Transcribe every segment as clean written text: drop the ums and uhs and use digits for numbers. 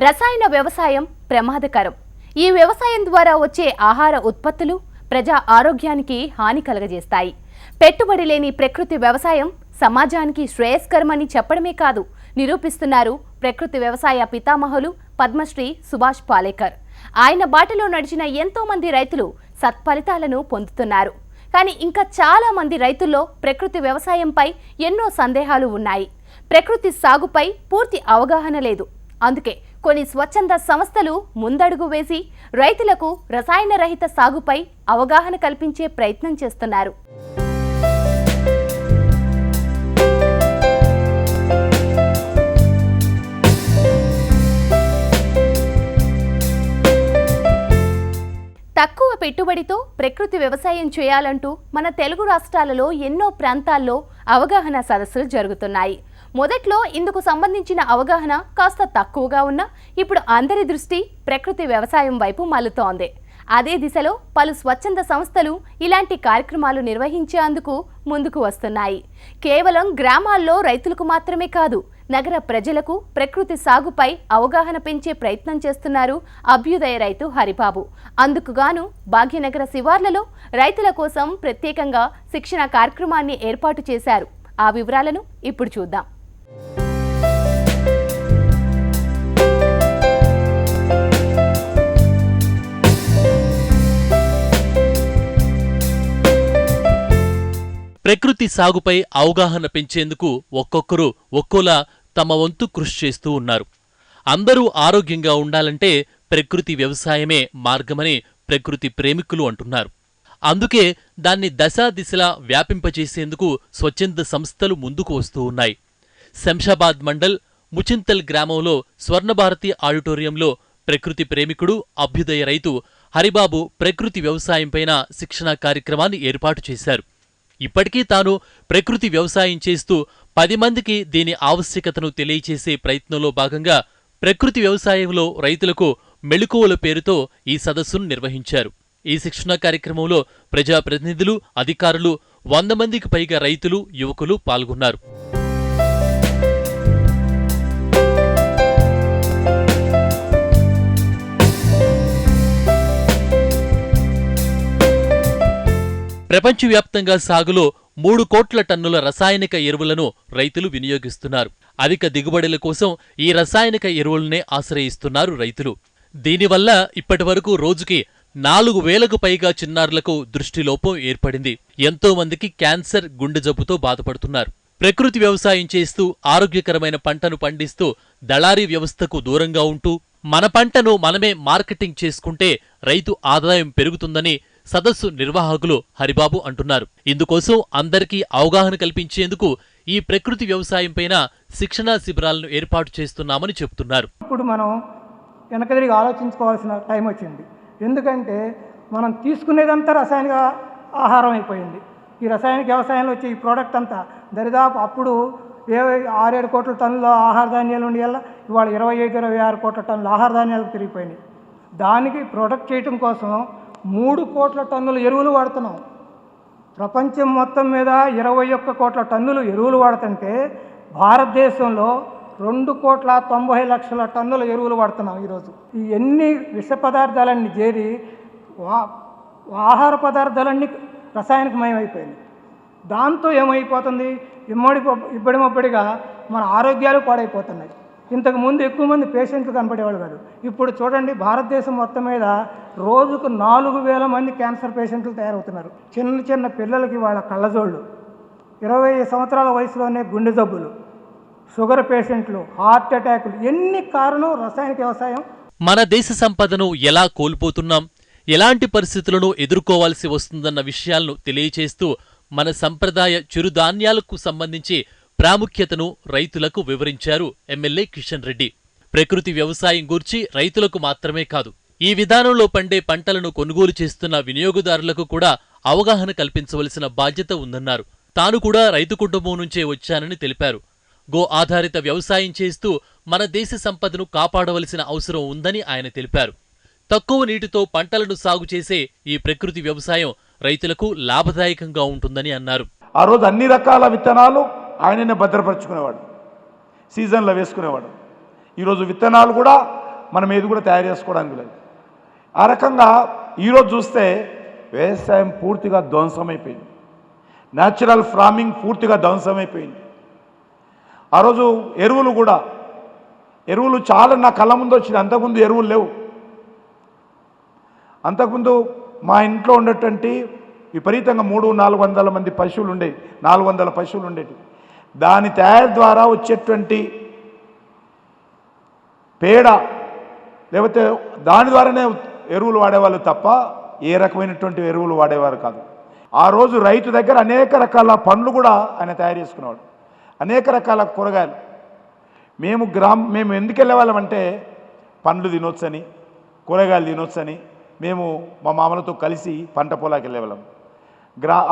రసాయన వ్యవసాయం ప్రమాదకరం. ఈ వ్యవసాయం ద్వారా వచ్చే ఆహార ఉత్పత్తులు ప్రజా ఆరోగ్యానికి హాని కలగజేస్తాయి. పెట్టుబడి లేని ప్రకృతి వ్యవసాయం సమాజానికి శ్రేయస్కరమని చెప్పడమే కాదు నిరూపిస్తున్నారు ప్రకృతి వ్యవసాయ పితామహులు పద్మశ్రీ సుభాష్ పాలేకర్. ఆయన బాటలో నడిచిన ఎంతో మంది రైతులు సత్ఫలితాలను పొందుతున్నారు. కానీ ఇంకా చాలా మంది రైతుల్లో ప్రకృతి వ్యవసాయంపై ఎన్నో సందేహాలు ఉన్నాయి. ప్రకృతి సాగుపై పూర్తి అవగాహన లేదు. అందుకే కొన్ని స్వచ్ఛంద సంస్థలు ముందడుగు వేసి రైతులకు రసాయన రహిత సాగుపై అవగాహన కల్పించే ప్రయత్నం చేస్తున్నారు. తక్కువ పెట్టుబడితో ప్రకృతి వ్యవసాయం చేయాలంటూ మన తెలుగు రాష్ట్రాలలో ఎన్నో ప్రాంతాల్లో అవగాహన సదస్సులు జరుగుతున్నాయి. మొదట్లో ఇందుకు సంబంధించిన అవగాహన కాస్త తక్కువగా ఉన్నా ఇప్పుడు అందరి దృష్టి ప్రకృతి వ్యవసాయం వైపు మళ్లుతోంది. అదే దిశలో పలు స్వచ్ఛంద సంస్థలు ఇలాంటి కార్యక్రమాలు నిర్వహించేందుకు ముందుకు వస్తున్నాయి. కేవలం గ్రామాల్లో రైతులకు మాత్రమే కాదు, నగర ప్రజలకు ప్రకృతి సాగుపై అవగాహన పెంచే ప్రయత్నం చేస్తున్నారు అభ్యుదయ రైతు హరిబాబు. అందుకుగాను భాగ్యనగర శివార్లలో రైతుల కోసం ప్రత్యేకంగా శిక్షణ కార్యక్రమాన్ని ఏర్పాటు చేశారు. ఆ వివరాలను ఇప్పుడు చూద్దాం. ప్రకృతి సాగుపై అవగాహన పెంచేందుకు ఒక్కొక్కరు ఒక్కోలా తమ వంతు కృషి చేస్తూ ఉన్నారు. అందరూ ఆరోగ్యంగా ఉండాలంటే ప్రకృతి వ్యవసాయమే మార్గమని ప్రకృతి ప్రేమికులు అంటున్నారు. అందుకే దాన్ని దశా దిశలా వ్యాపింపచేసేందుకు స్వచ్ఛంద సంస్థలు ముందుకు వస్తూ ఉన్నాయి. శంషాబాద్ మండల్ ముచింతల్ గ్రామంలో స్వర్ణభారతి ఆడిటోరియంలో ప్రకృతి ప్రేమికుడు అభ్యుదయ రైతు హరిబాబు ప్రకృతి వ్యవసాయంపైన శిక్షణా కార్యక్రమాన్ని ఏర్పాటు చేశారు. ఇప్పటికీ తాను ప్రకృతి వ్యవసాయం చేస్తూ 10 మందికి దీని ఆవశ్యకతను తెలియచేసే ప్రయత్నంలో భాగంగా ప్రకృతి వ్యవసాయంలో రైతులకు మెళుకువల పేరుతో ఈ సదస్సును నిర్వహించారు. ఈ శిక్షణా కార్యక్రమంలో ప్రజాప్రతినిధులు, అధికారులు, 100 మందికి పైగా రైతులు, యువకులు పాల్గొన్నారు. ప్రపంచవ్యాప్తంగా సాగులో 3 కోట్ల టన్నుల రసాయనిక ఎరువులను రైతులు వినియోగిస్తున్నారు. అధిక దిగుబడుల కోసం ఈ రసాయనిక ఎరువులనే ఆశ్రయిస్తున్నారు రైతులు. దీనివల్ల ఇప్పటివరకు రోజుకి 4,000కు పైగా చిన్నారులకు దృష్టిలోపం ఏర్పడింది. ఎంతో మందికి క్యాన్సర్, గుండె జబ్బుతో బాధపడుతున్నారు. ప్రకృతి వ్యవసాయం చేస్తూ ఆరోగ్యకరమైన పంటను పండిస్తూ దళారీ వ్యవస్థకు దూరంగా ఉంటూ మన పంటను మనమే మార్కెటింగ్ చేసుకుంటే రైతు ఆదాయం పెరుగుతుందని సదస్సు నిర్వాహకులు హరిబాబు అంటున్నారు. ఇందుకోసం అందరికీ అవగాహన కల్పించేందుకు ఈ ప్రకృతి వ్యవసాయం పైన శిక్షణా శిబిరాలను ఏర్పాటు చేస్తున్నామని చెబుతున్నారు. ఇప్పుడు మనం వెనకదిరిగి ఆలోచించుకోవాల్సిన టైం వచ్చింది. ఎందుకంటే మనం తీసుకునేదంతా రసాయనిక ఆహారం అయిపోయింది. ఈ రసాయనిక వ్యవసాయంలో వచ్చే ఈ ప్రోడక్ట్ అంతా దరిదాపు అప్పుడు 6-7 కోట్ల టన్నుల ఆహార ధాన్యాలు ఉండి వల్ల ఇవాళ 25-26 కోట్ల టన్నుల ఆహార ధాన్యాలకు తిరిగిపోయినాయి. దానికి ప్రొడక్ట్ చేయటం కోసం 3 కోట్ల టన్నుల ఎరువులు వాడుతున్నాం. ప్రపంచం మొత్తం మీద 21 కోట్ల టన్నులు ఎరువులు వాడుతుంటే భారతదేశంలో 2,90,00,000 టన్నుల ఎరువులు వాడుతున్నాం ఈరోజు. ఈ ఎన్ని విష పదార్థాలన్నీ చేరి ఆహార పదార్థాలన్నీ రసాయనికమయమైపోయింది. దాంతో ఏమైపోతుంది, ఇబ్బడిమబ్బడిగా మన ఆరోగ్యాలు పాడైపోతున్నాయి. ఇంతకుముందు ఎక్కువ మంది పేషెంట్లు కనపడేవాళ్ళు కాదు. ఇప్పుడు చూడండి, భారతదేశం మొత్తం మీద రోజుకు 4,000 మంది క్యాన్సర్ పేషెంట్లు తయారవుతున్నారు. చిన్న చిన్న పిల్లలకి వాళ్ళ కళ్ళజోళ్ళు, 20 సంవత్సరాల వయసులోనే గుండె జబ్బులు, షుగర్ పేషెంట్లు, హార్ట్ అటాకులు, ఎన్ని కారణం రసాయనిక వ్యవసాయం. మన దేశ సంపదను ఎలా కోల్పోతున్నాం, ఎలాంటి పరిస్థితులను ఎదుర్కోవాల్సి వస్తుందన్న విషయాలను తెలియచేస్తూ మన సంప్రదాయ చిరుధాన్యాలకు సంబంధించి ప్రాముఖ్యతను రైతులకు వివరించారు ఎమ్మెల్యే కిషన్ రెడ్డి. ప్రకృతి వ్యవసాయం గూర్చి రైతులకు మాత్రమే కాదు, ఈ విధానంలో పండే పంటలను కొనుగోలు చేస్తున్న వినియోగదారులకు కూడా అవగాహన కల్పించవలసిన బాధ్యత ఉందన్నారు. తాను కూడా రైతు కుటుంబం నుంచే వచ్చానని తెలిపారు. గో ఆధారిత వ్యవసాయం చేస్తూ మన దేశ సంపదను కాపాడవలసిన అవసరం ఉందని ఆయన తెలిపారు. తక్కువ నీటితో పంటలను సాగు చేసే ఈ ప్రకృతి వ్యవసాయం రైతులకు లాభదాయకంగా ఉంటుందని అన్నారు. ఆ రోజు అన్ని రకాల విత్తనాలు ఆయననే భద్రపరుచుకునేవాడు, సీజన్లో వేసుకునేవాడు. ఈరోజు విత్తనాలు కూడా మనం ఏది కూడా తయారు చేసుకోవడానికి లేదు. ఆ రకంగా ఈరోజు చూస్తే వ్యవసాయం పూర్తిగా ధ్వంసమైపోయింది. న్యాచురల్ ఫార్మింగ్ పూర్తిగా ధ్వంసమైపోయింది. ఆ రోజు ఎరువులు చాలా నా కళ్ళ ముందు వచ్చినాయి. అంతకుముందు ఎరువులు లేవు. అంతకుముందు మా ఇంట్లో ఉన్నటువంటి విపరీతంగా 300-400 మంది పశువులు ఉండేవి, 400 పశువులు ఉండేవి. దాని తయారు ద్వారా వచ్చేటువంటి పేడ లేకపోతే దాని ద్వారానే ఎరువులు వాడేవాళ్ళు తప్ప ఏ రకమైనటువంటి ఎరువులు వాడేవారు కాదు. ఆ రోజు రైతు దగ్గర అనేక రకాల పండ్లు కూడా ఆయన తయారు చేసుకునేవాడు, అనేక రకాల కూరగాయలు. మేము ఎందుకు వెళ్ళేవాళ్ళమంటే పండ్లు తినొచ్చని, కూరగాయలు తినొచ్చని మేము మా మామలతో కలిసి పంట పొలాలకు వెళ్ళేవాళ్ళం.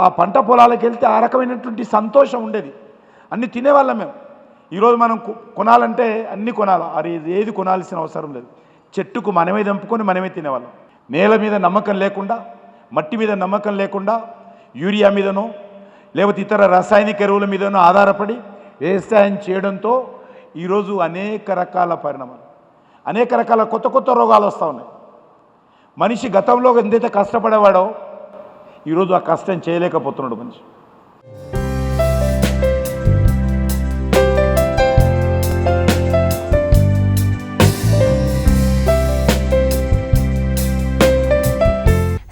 ఆ పంట పొలాలకు వెళ్తే ఆ రకమైనటువంటి సంతోషం ఉండేది. అన్నీ తినేవాళ్ళం మేము. ఈరోజు మనం కొనాలంటే అన్నీ కొనాలి, అది ఏది కొనాల్సిన అవసరం లేదు. చెట్టుకు మనమే దంపుకొని మనమే తినేవాళ్ళం. నేల మీద నమ్మకం లేకుండా, మట్టి మీద నమ్మకం లేకుండా యూరియా మీదనో లేకపోతే ఇతర రసాయనిక ఎరువుల మీదనో ఆధారపడి వ్యవసాయం చేయడంతో ఈరోజు అనేక రకాల పరిణామాలు, అనేక రకాల కొత్త రోగాలు వస్తూ ఉన్నాయి. మనిషి గతంలో ఎంతైతే కష్టపడేవాడో ఈరోజు ఆ కష్టం చేయలేకపోతున్నాడు మనిషి.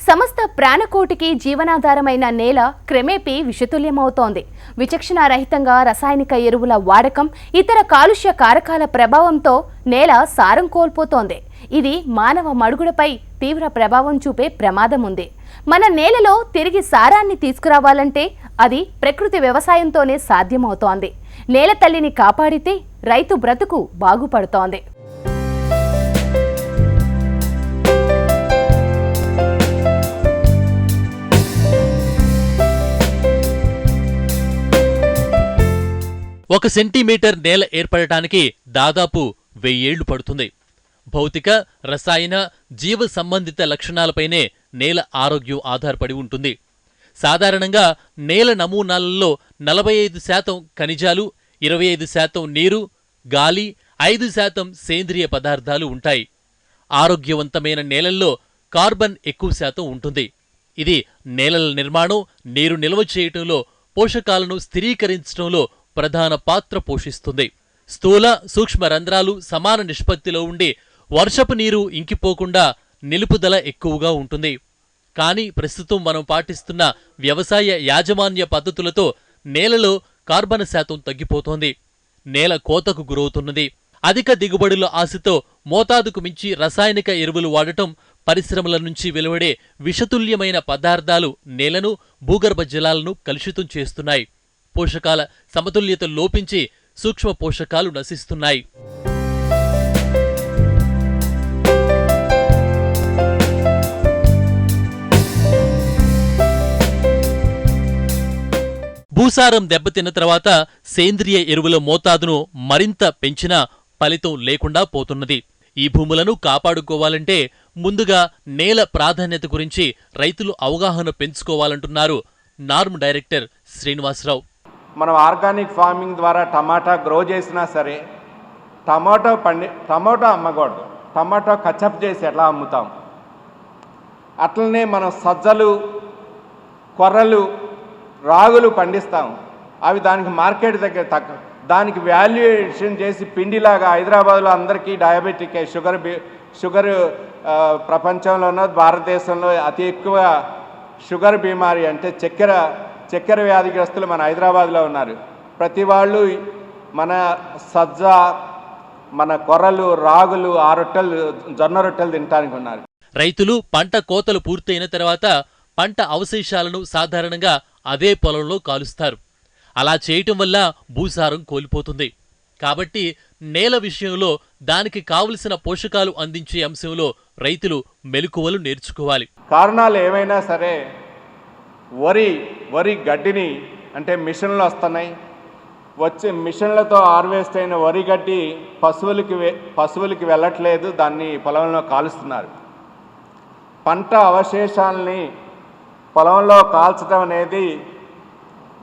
సమస్త ప్రాణకోటికి జీవనాధారమైన నేల క్రమేపీ విషతుల్యమవుతోంది. విచక్షణారహితంగా రసాయనిక ఎరువుల వాడకం, ఇతర కాలుష్య కారకాల ప్రభావంతో నేల సారం కోల్పోతోంది. ఇది మానవ మనుగడపై తీవ్ర ప్రభావం చూపే ప్రమాదం ఉంది. మన నేలలో తిరిగి సారాన్ని తీసుకురావాలంటే అది ప్రకృతి వ్యవసాయంతోనే సాధ్యమవుతోంది. నేల తల్లిని కాపాడితే రైతు బ్రతుకు బాగుపడుతోంది. ఒక సెంటీమీటర్ నేల ఏర్పడటానికి దాదాపు 1000 ఏళ్లు పడుతుంది. భౌతిక, రసాయన, జీవ సంబంధిత లక్షణాలపైనే నేల ఆరోగ్యం ఆధారపడి ఉంటుంది. సాధారణంగా నేల నమూనాలలో 45% ఖనిజాలు, 25% నీరు, గాలి, 5% సేంద్రియ పదార్థాలు ఉంటాయి. ఆరోగ్యవంతమైన నేలల్లో కార్బన్ ఎక్కువ శాతం ఉంటుంది. ఇది నేలల నిర్మాణం, నీరు నిల్వ చేయటంలో, పోషకాలను స్థిరీకరించడంలో ప్రధాన పాత్ర పోషిస్తుంది. స్థూల, సూక్ష్మ రంధ్రాలు సమాన నిష్పత్తిలో ఉండి వర్షపు నీరు ఇంకిపోకుండా నిలుపుదల ఎక్కువగా ఉంటుంది. కానీ ప్రస్తుతం మనం పాటిస్తున్న వ్యవసాయ యాజమాన్య పద్ధతులతో నేలలో కార్బన్ శాతం తగ్గిపోతోంది. నేల కోతకు గురవుతున్నది. అధిక దిగుబడుల ఆశతో మోతాదుకు మించి రసాయనిక ఎరువులు వాడటం, పరిశ్రమల నుంచి వెలువడే విషతుల్యమైన పదార్థాలు నేలను, భూగర్భ జలాలను కలుషితం చేస్తున్నాయి. పోషకాల సమతుల్యత లోపించి సూక్ష్మ పోషకాలు నశిస్తున్నాయి. భూసారం దెబ్బతిన్న తర్వాత సేంద్రియ ఎరువుల మోతాదును మరింత పెంచినా ఫలితం లేకుండా పోతున్నది. ఈ భూములను కాపాడుకోవాలంటే ముందుగా నేల ప్రాధాన్యత గురించి రైతులు అవగాహన పెంచుకోవాలంటున్నారు నార్మ్ డైరెక్టర్ శ్రీనివాసరావు. మనం ఆర్గానిక్ ఫార్మింగ్ ద్వారా టమాటా గ్రో చేసినా సరే టమాటో అమ్మకూడదు. టమాటో కచ్చప్ చేసి ఎట్లా అమ్ముతాం, అట్లనే మనం సజ్జలు, కొర్రలు, రాగులు పండిస్తాం. అవి దానికి మార్కెట్ దగ్గర దానికి వాల్యుయేషన్ చేసి పిండిలాగా హైదరాబాద్లో అందరికీ డయాబెటిక్ షుగర్ ప్రపంచంలోనూ భారతదేశంలో అతి ఎక్కువ షుగర్ బీమారి అంటే చక్కెర వ్యాధిగ్రస్తులు మన హైదరాబాద్లో ఉన్నారు. ప్రతి వాళ్ళు మన సజ్జ, మన కొర్రలు, రాగులు, జొన్న రొట్టెలు తినడానికి ఉన్నారు. రైతులు పంట కోతలు పూర్తయిన తర్వాత పంట అవశేషాలను సాధారణంగా అదే పొలంలో కాలుస్తారు. అలా చేయటం వల్ల భూసారం కోల్పోతుంది. కాబట్టి నేల విషయంలో దానికి కావలసిన పోషకాలు అందించే అంశంలో రైతులు మెలకువలు నేర్చుకోవాలి. కారణాలు ఏమైనా సరే వరి గడ్డిని అంటే మిషన్లు వస్తున్నాయి, వచ్చే మిషన్లతో హార్వెస్ట్ అయిన వరి గడ్డి పశువులకి వెళ్ళట్లేదు, దాన్ని పొలంలో కాలుస్తున్నారు. పంట అవశేషాలని పొలంలో కాల్చడం అనేది,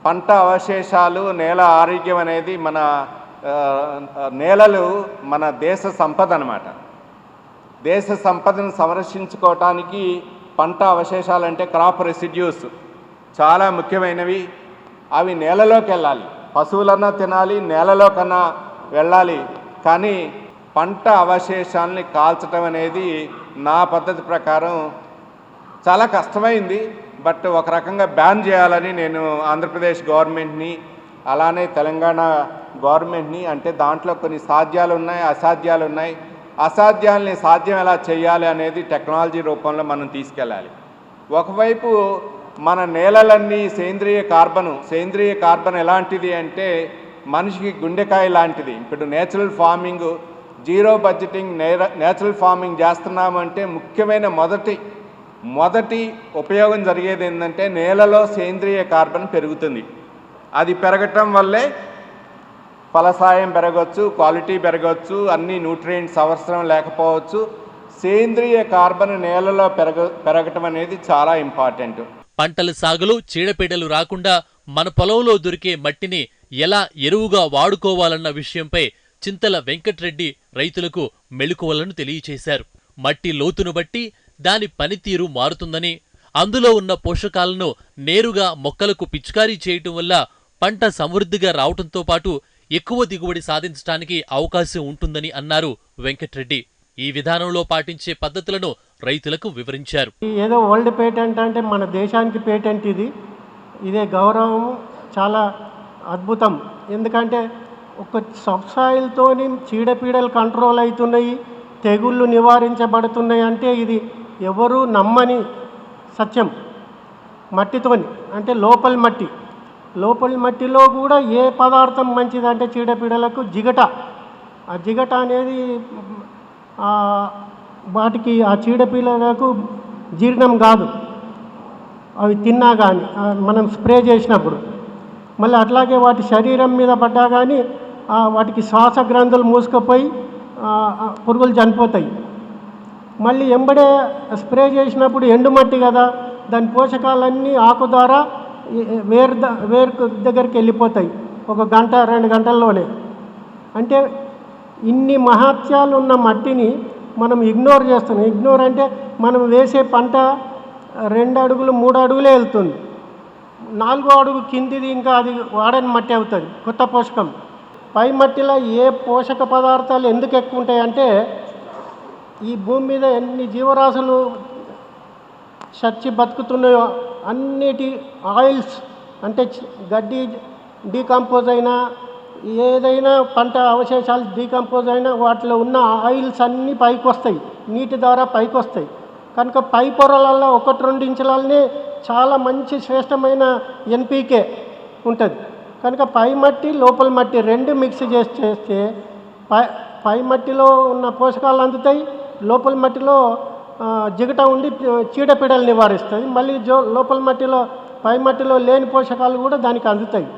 పంట అవశేషాలు, నేల ఆరోగ్యం అనేది మన నేలలు మన దేశ సంపద అన్నమాట. దేశ సంపదను సంరక్షించుకోవటానికి పంట అవశేషాలంటే క్రాప్ రెసిడ్యూస్ చాలా ముఖ్యమైనవి. అవి నేలలోకి వెళ్ళాలి, పశువులన్నా తినాలి, నేలలోకన్నా వెళ్ళాలి. కానీ పంట అవశేషాలని కాల్చడం అనేది నా పద్ధతి ప్రకారం చాలా కష్టమైంది. బట్ ఒక రకంగా బ్యాన్ చేయాలని నేను ఆంధ్రప్రదేశ్ గవర్నమెంట్ని అలానే తెలంగాణ గవర్నమెంట్ని, అంటే దాంట్లో కొన్ని సాధ్యాలు ఉన్నాయి, అసాధ్యాలు ఉన్నాయి. అసాధ్యాల్ని సాధ్యం ఎలా చేయాలి అనేది టెక్నాలజీ రూపంలో మనం తీసుకెళ్ళాలి. ఒకవైపు మన నేలలన్నీ సేంద్రియ కార్బన్ ఎలాంటిది అంటే మనిషికి గుండెకాయ లాంటిది. ఇప్పుడు natural farming, zero budgeting natural farming చేస్తున్నామంటే ముఖ్యమైన మొదటి ఉపయోగం జరిగేది ఏంటంటే నేలలో సేంద్రియ కార్బన్ పెరుగుతుంది. అది పెరగటం వల్లే ఫలసాయం పెరగవచ్చు, క్వాలిటీ పెరగవచ్చు, అన్ని న్యూట్రియంట్స్ అవసరం లేకపోవచ్చు. సేంద్రియ కార్బన్ నేలలో పెరగటం అనేది చాలా ఇంపార్టెంట్. పంటల సాగులో చీడపీడలు రాకుండా మన పొలంలో దొరికే మట్టిని ఎలా ఎరువుగా వాడుకోవాలన్న విషయంపై చింతల వెంకట్రెడ్డి రైతులకు మెళుకువలను తెలియచేశారు. మట్టి లోతును బట్టి దాని పనితీరు మారుతుందని, అందులో ఉన్న పోషకాలను నేరుగా మొక్కలకు పిచికారీ చేయటం వల్ల పంట సమృద్ధిగా రావటంతో పాటు ఎక్కువ దిగుబడి సాధించడానికి అవకాశం ఉంటుందని అన్నారు వెంకట్రెడ్డి. ఈ విధానంలో పాటించే పద్ధతులను రైతులకు వివరించారు. ఏదో వరల్డ్ పేటెంట్ అంటే మన దేశానికి పేటెంట్ ఇదే గౌరవం చాలా అద్భుతం. ఎందుకంటే ఒక సబ్సాయిల్తో చీడపీడలు కంట్రోల్ అవుతున్నాయి, తెగుళ్ళు నివారించబడుతున్నాయి అంటే ఇది ఎవరూ నమ్మని సత్యం. మట్టితోని అంటే లోపలి మట్టిలో కూడా ఏ పదార్థం మంచిదంటే చీడపీడలకు జిగట. ఆ జిగట అనేది వాటికి ఆ చీడపీడలకు జీర్ణం కాదు, అవి తిన్నా కానీ మనం స్ప్రే చేసినప్పుడు. మళ్ళీ అట్లాగే వాటి శరీరం మీద పడ్డా కానీ వాటికి శ్వాస గ్రంథులు మూసుకుపోయి పురుగులు చనిపోతాయి. మళ్ళీ ఎంబడే స్ప్రే చేసినప్పుడు ఎండుమట్టి కదా, దాని పోషకాలన్నీ ఆకు ద్వారా వేరు దగ్గరికి వెళ్ళిపోతాయి 1 గంట 2 గంటల్లోనే. అంటే ఇన్ని మహత్యాలు ఉన్న మట్టిని మనం ఇగ్నోర్ చేస్తున్నాం. ఇగ్నోర్ అంటే మనం వేసే పంట 2 అడుగులు 3 అడుగులే వెళ్తుంది, 4వ అడుగు కిందిది ఇంకా అది వాడని మట్టి అవుతుంది, కొత్త పోషకం. పై మట్టిలో ఏ పోషక పదార్థాలు ఎందుకు ఎక్కువ ఉంటాయంటే ఈ భూమి మీద ఎన్ని జీవరాశులు చచ్చి బతుకుతున్నాయో అన్నిటి ఆయిల్స్ అంటే గడ్డి డీకంపోజ్ అయినా ఏదైనా పంట అవశేషాలు డీకంపోజ్ అయినా వాటిలో ఉన్న ఆయిల్స్ అన్నీ పైకి వస్తాయి, నీటి ద్వారా పైకి వస్తాయి. కనుక పై పొరలలో 1-2 ఇంచులనే చాలా మంచి శ్రేష్టమైన ఎన్పీకే ఉంటుంది. కనుక పై మట్టి లోపల మట్టి 2 మిక్స్ చేస్తే పై మట్టిలో ఉన్న పోషకాలు అందుతాయి, లోపల మట్టిలో జిగట ఉండి చీడపీడలు నివారిస్తుంది. మళ్ళీ లోపల మట్టిలో పై మట్టిలో లేని పోషకాలు కూడా దానికి అందుతాయి.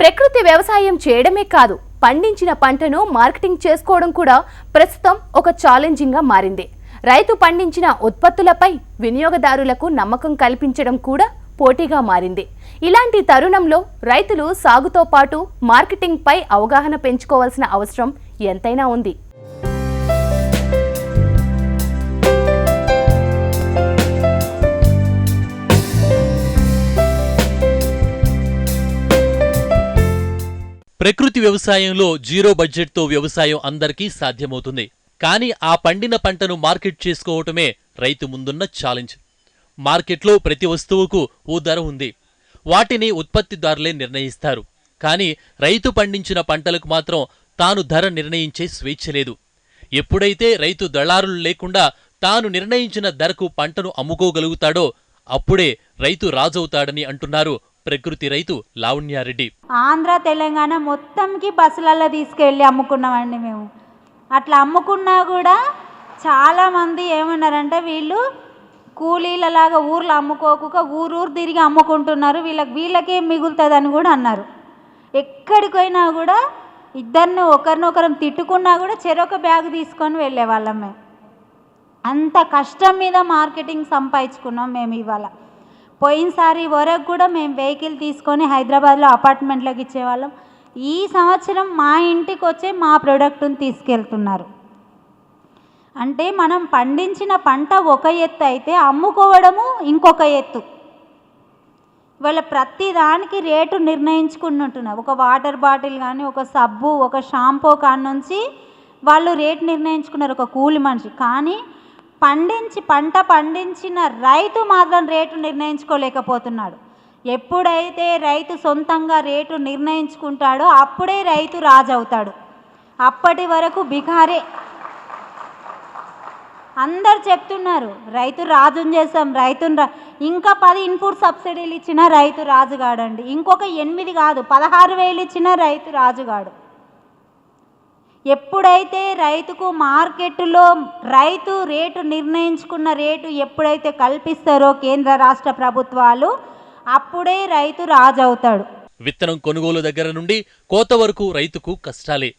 ప్రకృతి వ్యవసాయం చేయడమే కాదు, పండించిన పంటను మార్కెటింగ్ చేసుకోవడం కూడా ప్రస్తుతం ఒక ఛాలెంజింగ్గా మారింది. రైతు పండించిన ఉత్పత్తులపై వినియోగదారులకు నమ్మకం కల్పించడం కూడా పోటీగా మారింది. ఇలాంటి తరుణంలో రైతులు సాగుతో పాటు మార్కెటింగ్ పై అవగాహన పెంచుకోవాల్సిన అవసరం ఎంతైనా ఉంది. ప్రకృతి వ్యవసాయంలో జీరో బడ్జెట్తో వ్యవసాయం అందరికీ సాధ్యమవుతుంది. కానీ ఆ పండిన పంటను మార్కెట్ చేసుకోవటమే రైతు ముందున్న ఛాలెంజ్. మార్కెట్లో ప్రతి వస్తువుకు ఓ ధర ఉంది, వాటిని ఉత్పత్తిదారులే నిర్ణయిస్తారు. కానీ రైతు పండించిన పంటలకు మాత్రం తాను ధర నిర్ణయించే స్వేచ్ఛ లేదు. ఎప్పుడైతే రైతు దళారులు లేకుండా తాను నిర్ణయించిన ధరకు పంటను అమ్ముకోగలుగుతాడో అప్పుడే రైతు రాజవుతాడని అంటున్నారు ప్రకృతి రైతు లావణ్యారెడ్డి. ఆంధ్ర తెలంగాణ మొత్తంకి బస్సులలో తీసుకెళ్ళి అమ్ముకున్నామండి మేము. అట్లా అమ్ముకున్నా కూడా చాలామంది ఏమన్నారంటే వీళ్ళు కూలీలలాగా ఊర్లో అమ్ముకోక ఊరు తిరిగి అమ్ముకుంటున్నారు, వీళ్ళకే మిగులుతుందని కూడా అన్నారు. ఎక్కడికి పోయినా కూడా ఒకరినొకరం తిట్టుకున్నా కూడా చెరొక బ్యాగ్ తీసుకొని వెళ్ళేవాళ్ళం మేము. అంత కష్టం మీద మార్కెటింగ్ సంపాదించుకున్నాం మేము ఇవాళ. పోయినసారి వరకు కూడా మేము వెహికల్ తీసుకొని హైదరాబాద్లో అపార్ట్మెంట్లోకి ఇచ్చేవాళ్ళం. ఈ సంవత్సరం మా ఇంటికి వచ్చే మా ప్రోడక్ట్ని తీసుకెళ్తున్నారు. అంటే మనం పండించిన పంట ఒక ఎత్తు అయితే అమ్ముకోవడము ఇంకొక ఎత్తు. ఇవాళ ప్రతి దానికి రేటు నిర్ణయించుకుంటున్నారు. ఒక వాటర్ బాటిల్ కానీ, ఒక సబ్బు, ఒక షాంపూ కాడ నుంచి వాళ్ళు రేటు నిర్ణయించుకున్నారు, ఒక కూలి మనిషి. కానీ పంట పండించిన రైతు మాత్రం రేటు నిర్ణయించుకోలేకపోతున్నాడు. ఎప్పుడైతే రైతు సొంతంగా రేటు నిర్ణయించుకుంటాడో అప్పుడే రైతు రాజు అవుతాడు. అప్పటి వరకు బికారే. అందరు చెప్తున్నారు రైతు రాజుని చేస్తాం, ఇంకా 10 ఇన్పుట్ సబ్సిడీలు ఇచ్చినా రైతు రాజుగాడండి. ఇంకొక 8 కాదు 16,000 ఇచ్చినా రైతు రాజుగాడు. ఎప్పుడైతే రైతుకు మార్కెట్లో రైతు రేటు నిర్ణయించుకున్న రేటు ఎప్పుడైతే కల్పిస్తారో కేంద్ర రాష్ట్ర ప్రభుత్వాలు, అప్పుడే రైతు రాజు అవుతాడు. విత్తనం కొనుగోలు దగ్గర నుండి కోత వరకు రైతుకు కష్టాలే.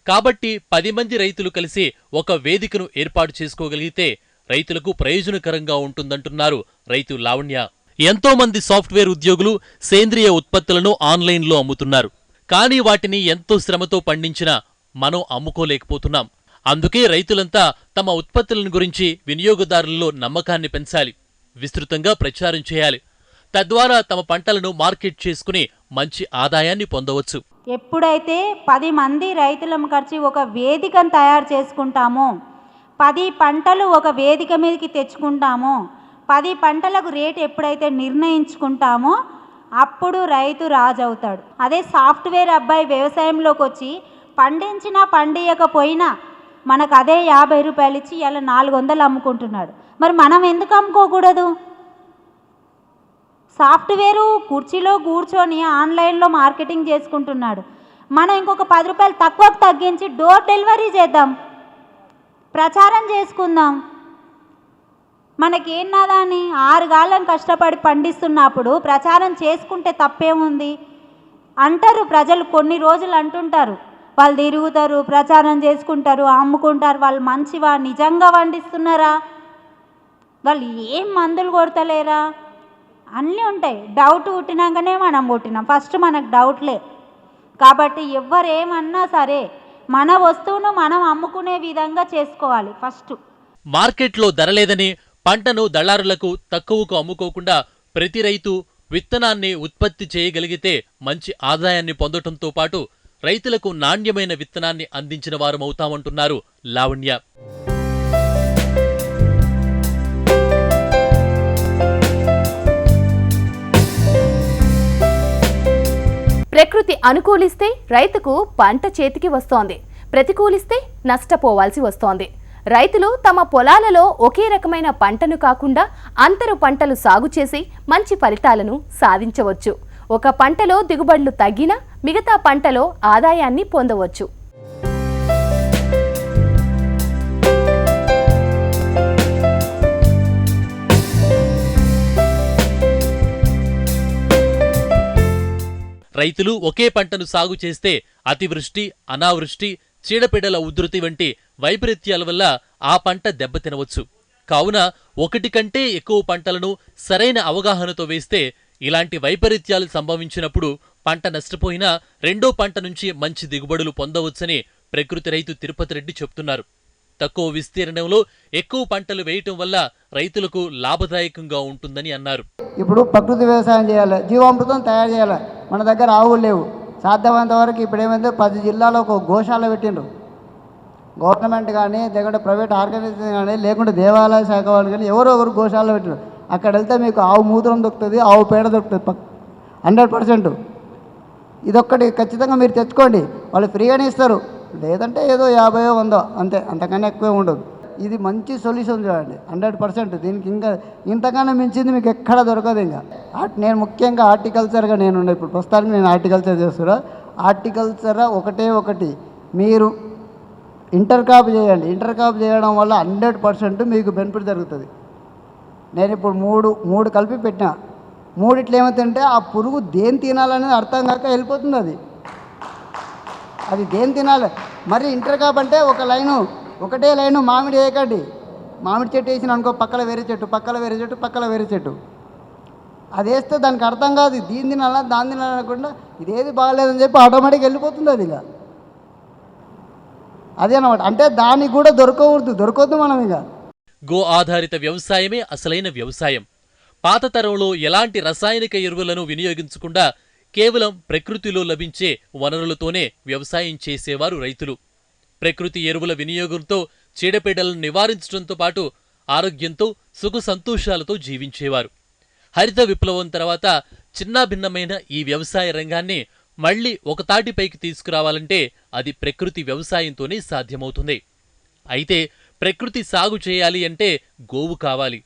కాబట్టి 10 మంది రైతులు కలిసి ఒక వేదికను ఏర్పాటు చేసుకోగలిగితే రైతులకు ప్రయోజనకరంగా ఉంటుందంటున్నారు రైతు లావణ్య. ఎంతో మంది సాఫ్ట్వేర్ ఉద్యోగులు సేంద్రియ ఉత్పత్తులను ఆన్లైన్లో అమ్ముతున్నారు. కానీ వాటిని ఎంతో శ్రమతో పండించినా మనం అమ్ముకోలేకపోతున్నాం. అందుకే రైతులంతా తమ ఉత్పత్తులను గురించి వినియోగదారుల్లో నమ్మకాన్ని పెంచాలి, విస్తృతంగా ప్రచారం చేయాలి. తద్వారా తమ పంటలను మార్కెట్ చేసుకుని మంచి ఆదాయాన్ని పొందవచ్చు. ఎప్పుడైతే 10 మంది రైతులం కలిసి ఒక వేదికను తయారు చేసుకుంటామో, 10 పంటలు ఒక వేదిక మీదకి తెచ్చుకుంటామో, 10 పంటలకు రేటు ఎప్పుడైతే నిర్ణయించుకుంటామో అప్పుడు రైతు రాజు అవుతాడు. అదే సాఫ్ట్వేర్ అబ్బాయి వ్యవసాయంలోకి వచ్చి పండించినా పండియకపోయినా మనకు అదే 50 రూపాయలు ఇచ్చి ఇలా 400 అమ్ముకుంటున్నాడు. మరి మనం ఎందుకు అమ్ముకోకూడదు? సాఫ్ట్వేరు కుర్చీలో కూర్చొని ఆన్లైన్లో మార్కెటింగ్ చేసుకుంటున్నాడు. మనం ఇంకొక 10 రూపాయలు తక్కువకు తగ్గించి డోర్ డెలివరీ చేద్దాం, ప్రచారం చేసుకుందాం. మనకేన్నదా అని 6 గాలం కష్టపడి పండిస్తున్నప్పుడు ప్రచారం చేసుకుంటే తప్పేముంది అంటారు ప్రజలు. కొన్ని రోజులు అంటుంటారు, వాళ్ళు తిరుగుతారు, ప్రచారం చేసుకుంటారు, అమ్ముకుంటారు. వాళ్ళు మంచివా, నిజంగా పండిస్తున్నారా, వాళ్ళు ఏం మందులు కొడతలేరా, అన్నీ ఉంటాయి. డౌట్ పుట్టినాకనే మనం పుట్టినాం. ఫస్ట్ మనకు డౌట్లే. కాబట్టి ఎవరేమన్నా సరే మన వస్తువును మనం అమ్ముకునే విధంగా చేసుకోవాలి ఫస్ట్. మార్కెట్లో ధర లేదని పంటను దళారులకు తక్కువకు అమ్ముకోకుండా ప్రతి రైతు విత్తనాన్ని ఉత్పత్తి చేయగలిగితే మంచి ఆదాయాన్ని పొందటంతో పాటు రైతులకు నాణ్యమైన విత్తనాన్ని అందించిన వారమవుతామంటున్నారు లావణ్య. ప్రకృతి అనుకూలిస్తే రైతుకు పంట చేతికి వస్తోంది, ప్రతికూలిస్తే నష్టపోవాల్సి వస్తోంది. రైతులు తమ పొలాలలో ఒకే రకమైన పంటను కాకుండా అంతరు పంటలు సాగు చేసి మంచి ఫలితాలను సాధించవచ్చు. ఒక పంటలో దిగుబడులు తగ్గినా మిగతా పంటలో ఆదాయాన్ని పొందవచ్చు. రైతులు ఒకే పంటను సాగు చేస్తే అతివృష్టి, అనావృష్టి, చీడపీడల ఉధృతి వంటి వైపరీత్యాల వల్ల ఆ పంట దెబ్బతినవచ్చు. కావున ఒకటి కంటే ఎక్కువ పంటలను సరైన అవగాహనతో వేస్తే ఇలాంటి వైపరీత్యాలు సంభవించినప్పుడు పంట నష్టపోయినా రెండో పంట నుంచి మంచి దిగుబడులు పొందవచ్చని ప్రకృతి రైతు తిరుపతి రెడ్డి చెప్తున్నారు. తక్కువ విస్తీర్ణంలో ఎక్కువ పంటలు వేయటం వల్ల రైతులకు లాభదాయకంగా ఉంటుందని అన్నారు. ఇప్పుడు ప్రకృతి వ్యవసాయం చేయాలి, జీవామృతం తయారు చేయాలి. మన దగ్గర ఆవులు లేవు. సాధ్యమైనంత వరకు ఇప్పుడు ఏమైందో 10 జిల్లాలో ఒక గోశాల పెట్టిండ్రు. గవర్నమెంట్ కానీ, లేకుంటే ప్రైవేట్ ఆర్గనైజేషన్ కానీ, లేకుంటే దేవాలయ శాఖ వాళ్ళు కానీ ఎవరో ఒకరు గోశాలలో పెట్టిండ్రు. అక్కడ వెళ్తే మీకు ఆవు మూత్రం దొరుకుతుంది, ఆవు పేడ దొరుకుతుంది 100%. ఇదొక్కటి ఖచ్చితంగా మీరు తెచ్చుకోండి, వాళ్ళు ఫ్రీగానే ఇస్తారు. లేదంటే ఏదో 50 100 అంతే, అంతకన్నా ఎక్కువే ఉండదు. ఇది మంచి సొల్యూషన్ చూడండి, 100%. దీనికి ఇంకా ఇంతకన్నా మించింది మీకు ఎక్కడ దొరకదు. ఇంకా నేను ముఖ్యంగా హార్టికల్చర్గా నేను ఇప్పుడు ప్రస్తుతానికి నేను హార్టికల్చర్ చేస్తున్నా. హార్టికల్చర్ ఒకటి మీరు ఇంటర్ క్రాప్ చేయండి. ఇంటర్ క్రాప్ చేయడం వల్ల 100% మీకు బెనిఫిట్ జరుగుతుంది. నేను ఇప్పుడు మూడు కలిపి పెట్టినా. మూడిట్లో ఏమవుతుందంటే ఆ పురుగు దేని తినాలనేది అర్థం కాక వెళ్ళిపోతుంది. అది దేని తినాలి. మరి ఇంటర్ క్రాప్ అంటే ఒకటే లైను మామిడి వేయకండి. మామిడి చెట్టు వేసిన అనుకో పక్కల వేరే చెట్టు, పక్కల వేరే చెట్టు, పక్కల వేరే చెట్టు. అది వేస్తే దానికి అర్థం కాదు, దీని తినాలా దాని తినాలి అనకుండా ఇదేది బాగాలేదని చెప్పి ఆటోమేటిక్గా వెళ్ళిపోతుంది అది. ఇక అదే అన్నమాట. అంటే దానికి కూడా దొరకవద్దు మనం. ఇక గో ఆధారిత వ్యవసాయమే అసలైన వ్యవసాయం. పాత తరంలో ఎలాంటి రసాయనిక ఎరువులను వినియోగించకుండా కేవలం ప్రకృతిలో లభించే వనరులతోనే వ్యవసాయం చేసేవారు రైతులు. ప్రకృతి ఎరువుల వినియోగంతో చీడపీడలను నివారించడంతో పాటు ఆరోగ్యంతో సుఖ సంతోషాలతో జీవించేవారు. హరిత విప్లవం తర్వాత చిన్నాభిన్నమైన ఈ వ్యవసాయ రంగాన్ని మళ్లీ ఒకతాటిపైకి తీసుకురావాలంటే అది ప్రకృతి వ్యవసాయంతోనే సాధ్యమవుతుంది. అయితే ప్రకృతి సాగు చేయాలి అంటే గోవు కావాలి.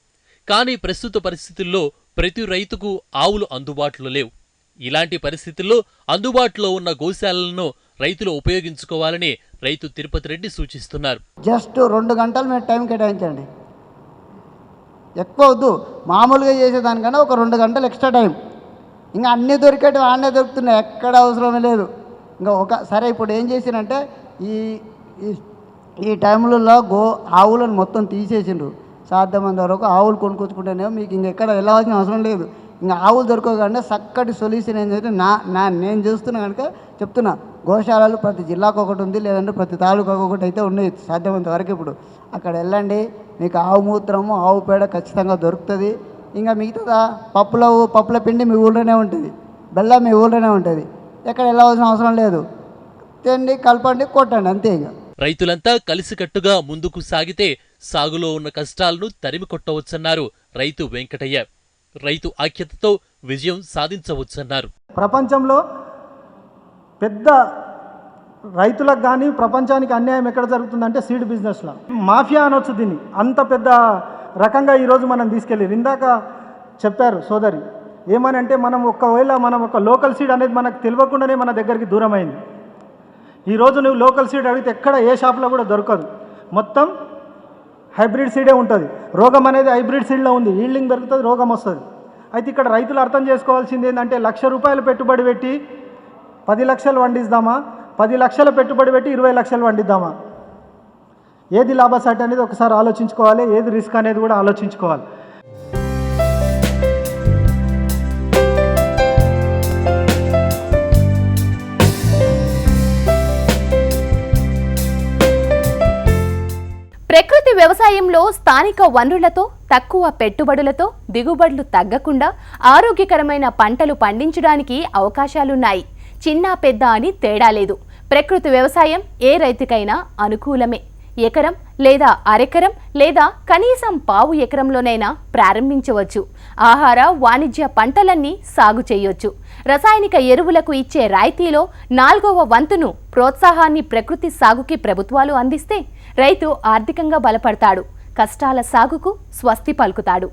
కానీ ప్రస్తుత పరిస్థితుల్లో ప్రతి రైతుకు ఆవులు అందుబాటులో లేవు. ఇలాంటి పరిస్థితుల్లో అందుబాటులో ఉన్న గోశాలలను రైతులు ఉపయోగించుకోవాలని రైతు తిరుపతి రెడ్డి సూచిస్తున్నారు. జస్ట్ 2 గంటలు మీరు టైం కేటాయించండి, ఎక్కువ వద్దు. మామూలుగా చేసేదానికన్నా ఒక 2 గంటలు ఎక్స్ట్రా టైం. ఇంకా అన్నీ దొరికేటివి ఆడనే దొరుకుతున్నాయి, ఎక్కడ అవసరమే లేదు. ఇంకా సరే ఇప్పుడు ఏం చేసినంటే ఈ టైంలలో ఆవులను మొత్తం తీసేసిండ్రు. సాధ్యమైనంత వరకు ఆవులు కొనుక్కొచ్చుకుంటేనేమో మీకు ఇంకెక్కడ వెళ్ళవలసిన అవసరం లేదు. ఇంకా ఆవులు దొరకగానే చక్కటి సొల్యూషన్ ఏంటంటే నేను చూస్తున్నా కనుక చెప్తున్నా, గోశాలలు ప్రతి జిల్లాకు ఒకటి ఉంది, లేదంటే ప్రతి తాలూకాకు ఒకటి అయితే ఉన్నాయి సాధ్యమైనంత వరకు. ఇప్పుడు అక్కడ వెళ్ళండి, మీకు ఆవు మూత్రము ఆవు పేడ ఖచ్చితంగా దొరుకుతుంది. ఇంకా మిగతా పప్పుల పిండి మీ ఊళ్ళోనే ఉంటుంది, బెల్లం మీ ఊళ్ళోనే ఉంటుంది, ఎక్కడ వెళ్ళవలసిన అవసరం లేదు. తిండి కలపండి కొట్టండి అంతే. ఇక రైతులంతా కలిసికట్టుగా ముందుకు సాగితే సాగులో ఉన్న కష్టాలను తరిమి కొట్టవచ్చన్నారు రైతు వెంకటయ్య. రైతు ఐక్యతతో విజయం సాధించవచ్చన్నారు. ప్రపంచంలో పెద్ద రైతులకు కానీ ప్రపంచానికి అన్యాయం ఎక్కడ జరుగుతుందంటే సీడ్ బిజినెస్లో మాఫియా అనొచ్చు దీన్ని. అంత పెద్ద రకంగా ఈరోజు మనం తీసుకెళ్ళి ఇందాక చెప్పారు సోదరి ఏమని అంటే మనం ఒక లోకల్ సీడ్ అనేది మనకు తెలియకుండానే మన దగ్గరికి దూరం అయింది. ఈరోజు నువ్వు లోకల్ సీడ్ అడిగితే ఎక్కడ ఏ షాప్లో కూడా దొరకదు, మొత్తం హైబ్రిడ్ సీడే ఉంటుంది. రోగం అనేది హైబ్రిడ్ సీడ్లో ఉంది, ఈల్డింగ్ దొరుకుతుంది, రోగం వస్తుంది. అయితే ఇక్కడ రైతులు అర్థం చేసుకోవాల్సింది ఏంటంటే ₹1,00,000 పెట్టుబడి పెట్టి 10 లక్షలు వండిద్దామా, 10 లక్షల పెట్టుబడి పెట్టి 20 లక్షలు వండిద్దామా, ఏది లాభసాటి అనేది ఒకసారి ఆలోచించుకోవాలి, ఏది రిస్క్ అనేది కూడా ఆలోచించుకోవాలి. ప్రకృతి వ్యవసాయంలో స్థానిక వనరులతో తక్కువ పెట్టుబడులతో దిగుబడులు తగ్గకుండా ఆరోగ్యకరమైన పంటలు పండించడానికి అవకాశాలున్నాయి. చిన్న పెద్ద అని తేడా లేదు. ప్రకృతి వ్యవసాయం ఏ రైతుకైనా అనుకూలమే. ఎకరం లేదా అరెకరం లేదా కనీసం పావు ఎకరంలోనైనా ప్రారంభించవచ్చు. ఆహార వాణిజ్య పంటలన్నీ సాగు చేయొచ్చు. రసాయనిక ఎరువులకు ఇచ్చే రాయితీలో 4వ వంతును ప్రోత్సాహాన్ని ప్రకృతి సాగుకి ప్రభుత్వాలు అందిస్తే రైతు ఆర్థికంగా బలపడతాడు, కష్టాల సాగుకు స్వస్తి పలుకుతాడు.